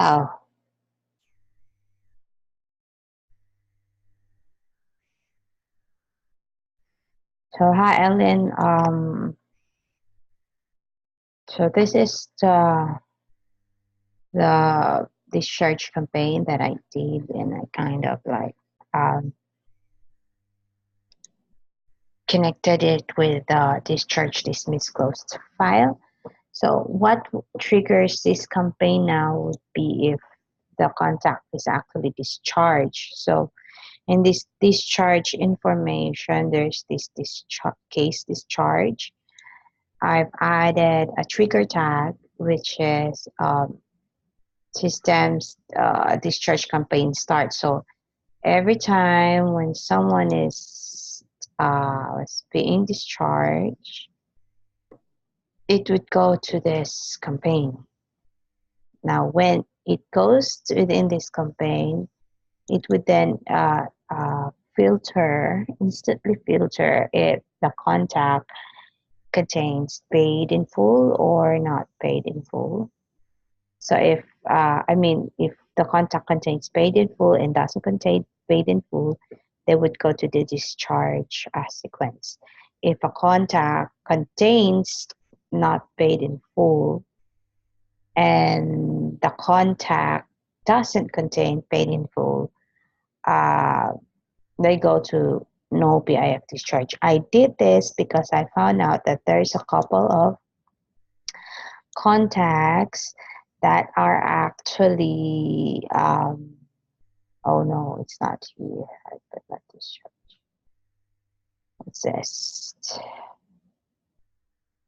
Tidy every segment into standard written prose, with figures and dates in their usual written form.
Oh, so hi, Ellen. So this is the discharge campaign that I did, and I kind of like um, connected it with the discharge dismiss closed file. So what triggers this campaign now would be if the contact is actually discharged. So in this discharge information, there's this case discharge. I've added a trigger tag, which is systems discharge campaign start. So every time when someone is being discharged, it would go to this campaign. Now, when it goes within this campaign, it would then instantly filter if the contact contains paid in full or not paid in full. So if the contact contains paid in full and doesn't contain paid in full, they would go to the discharge sequence. If a contact contains not paid in full and the contact doesn't contain paid in full, uh, they go to no PIF discharge. I did this because I found out that there's a couple of contacts that are actually oh no, it's not here. I put not discharge. What's this?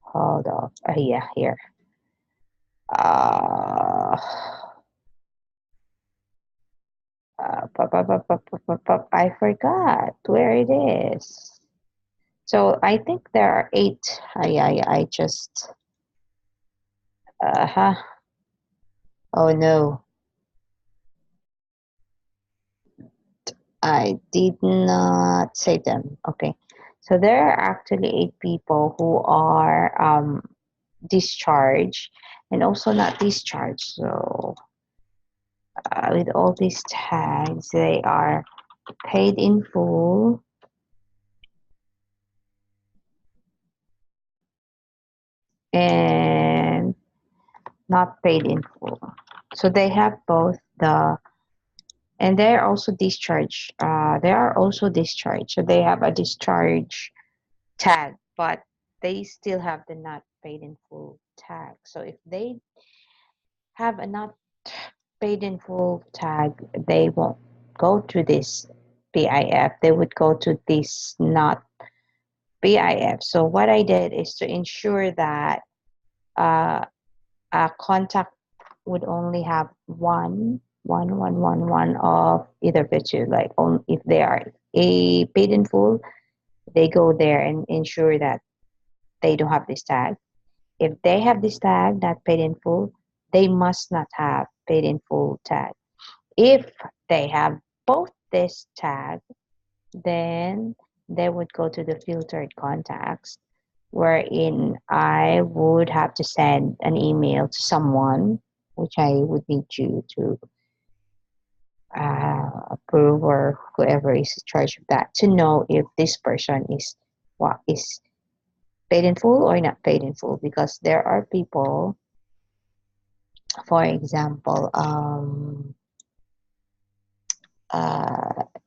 Hold on. Yeah, here. Uh, I forgot where it is. So I think there are eight. I just huh. Oh no, I did not save them. Okay, so there are actually eight people who are discharged and also not discharged. So with all these tags, they are paid in full and not paid in full. So they have both and they're also discharged. They are also discharged. So they have a discharge tag, but they still have the not paid in full tag. So if they have a not paid in full tag, they won't go to this PIF. They would go to this not PIF. So what I did is to ensure that uh, a contact would only have one of either the two. Like if they are a paid in full, they go there and ensure that they don't have this tag. If they have this tag, not paid in full, they must not have paid in full tag. If they have both this tag, then they would go to the filtered contacts, wherein I would have to send an email to someone, which I would need you to approve, or whoever is in charge of that, to know if this person is paid in full or not paid in full. Because there are people, for example,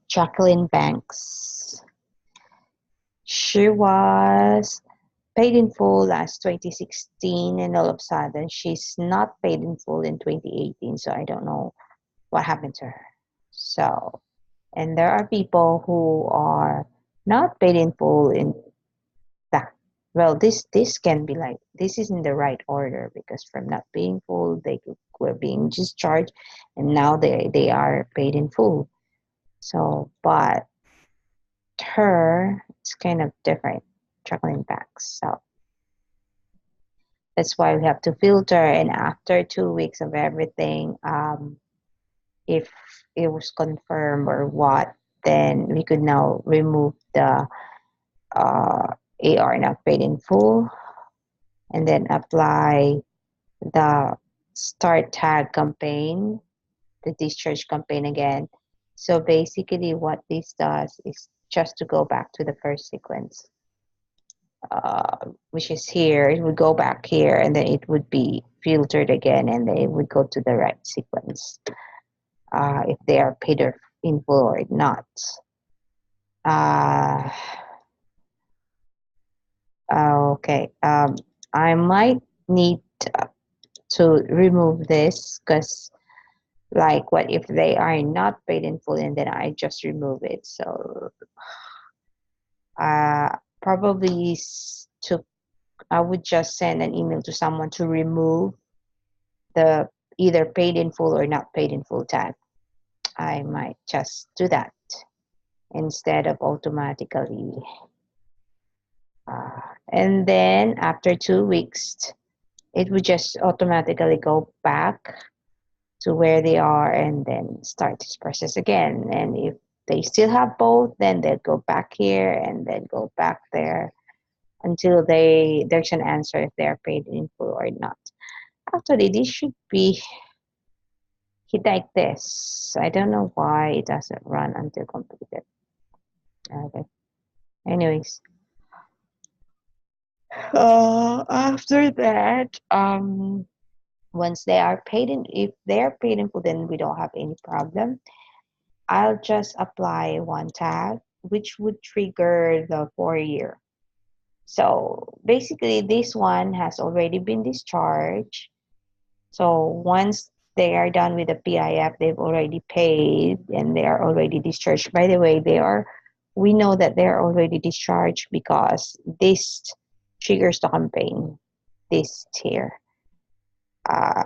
Jacqueline Banks. She was paid in full last 2016, and all of a sudden she's not paid in full in 2018. So I don't know what happened to her. So, and there are people who are not paid in full in that. Well, this can be like, this is in the right order, because from not paying full they were being discharged, and now they are paid in full. So, but her, it's kind of different, juggling backs. So that's why we have to filter. And after 2 weeks of everything, if it was confirmed or what, then we could now remove the AR not paid in full, and then apply the start tag campaign, the discharge campaign again. So basically what this does is just to go back to the first sequence, which is here. It would go back here and then it would be filtered again and then it would go to the right sequence, if they are paid in full or not. Uh, okay, I might need to remove this because like what if they are not paid in full and then I just remove it. So probably to I would just send an email to someone to remove the either paid in full or not paid in full tag. I might just do that instead of automatically. And then after 2 weeks, it would just automatically go back to where they are and then start this process again. And if they still have both, then they'll go back here and then go back there until there's an answer if they're paid in full or not. Actually, this should be like this. I don't know why it doesn't run until completed. Okay. Anyways, after that, once they are paid in, if they're paid in full, then we don't have any problem. I'll just apply one tag, which would trigger the 4-year. So basically, this one has already been discharged. So once they are done with the PIF, they've already paid and they are already discharged. By the way, we know that they're already discharged because this triggers the campaign, this here.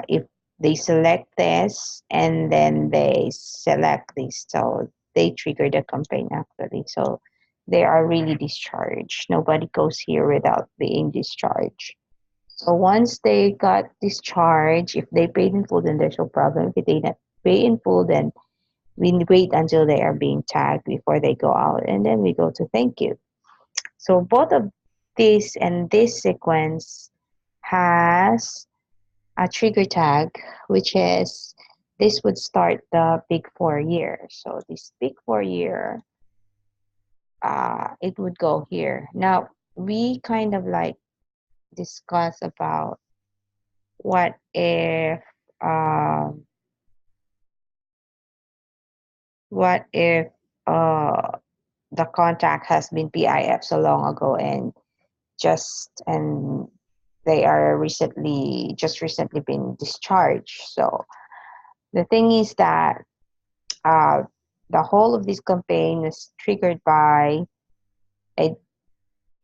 If they select this and then they select this, so they trigger the campaign actually. So they are really discharged. Nobody goes here without being discharged. So once they got discharged, if they paid in full, then there's no problem. If they not pay in full, then we wait until they are being tagged before they go out, and then we go to thank you. So both of this and this sequence has a trigger tag, which is this would start the big 4-year. So this big 4-year, it would go here. Now we kind of like discuss about what if um, what if the contact has been PIF so long ago and they are recently been discharged. So the thing is that uh, the whole of this campaign is triggered by a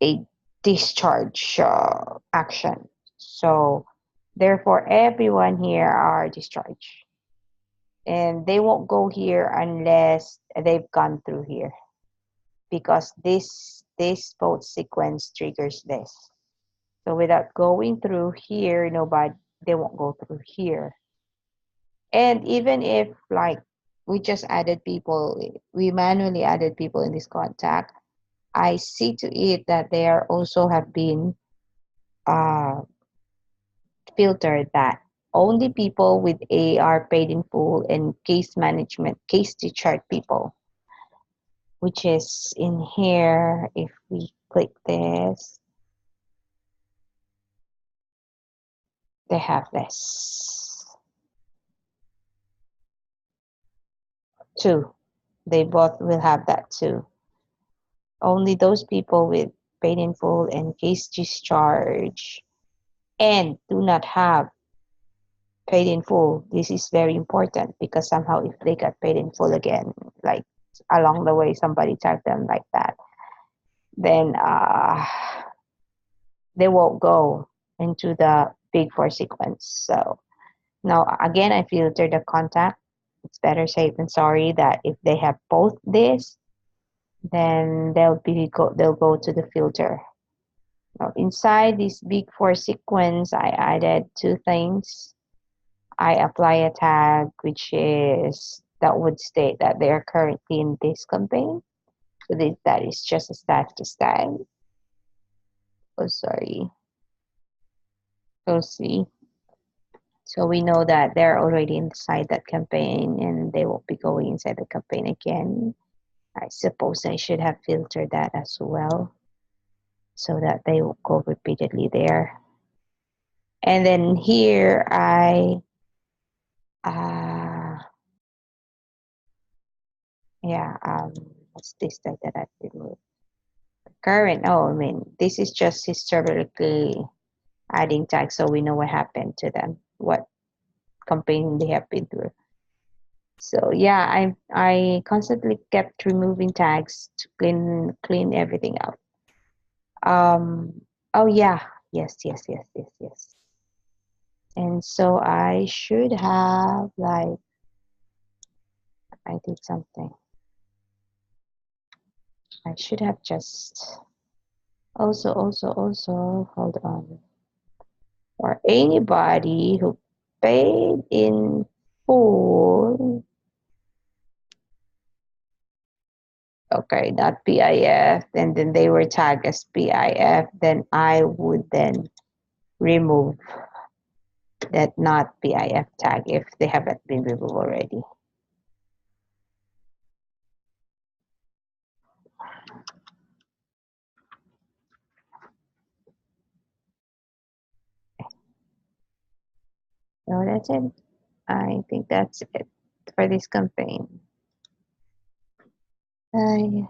a discharge action. So therefore, everyone here are discharged, and they won't go here unless they've gone through here, because this vote sequence triggers this. So without going through here, they won't go through here. And even if like we manually added people in this contact, I see to it that there also have been uh, filtered that only people with AR paid in full and case management, case discharge people, which is in here. If we click this, they have this too. They both will have that too. Only those people with paid in full and case discharge and do not have paid in full. This is very important because somehow if they got paid in full again, like along the way somebody tagged them like that, then they won't go into the big 4 sequence. So now again, I filter the contact. It's better safe than sorry that if they have both this, then they'll go to the filter. Now inside this big 4 sequence, I added 2 things. I apply a tag that would state that they are currently in this campaign. So that is just a status tag. Oh, sorry. So see. So we know that they're already inside that campaign and they will be going inside the campaign again. I suppose I should have filtered that as well so that they will go repeatedly there. And then here uh, yeah, what's this that I've removed? Current, oh, I mean, this is just historically adding tags so we know what happened to them, what campaign they have been through. So yeah, I constantly kept removing tags to clean everything up. Oh yeah, yes. And so I should have like I did something. I should have just also hold on. Or anybody who paid in full. Okay, not PIF, and then they were tagged as PIF, then I would then remove that not PIF tag if they haven't been removed already. So that's it. I think that's it for this campaign. Bye.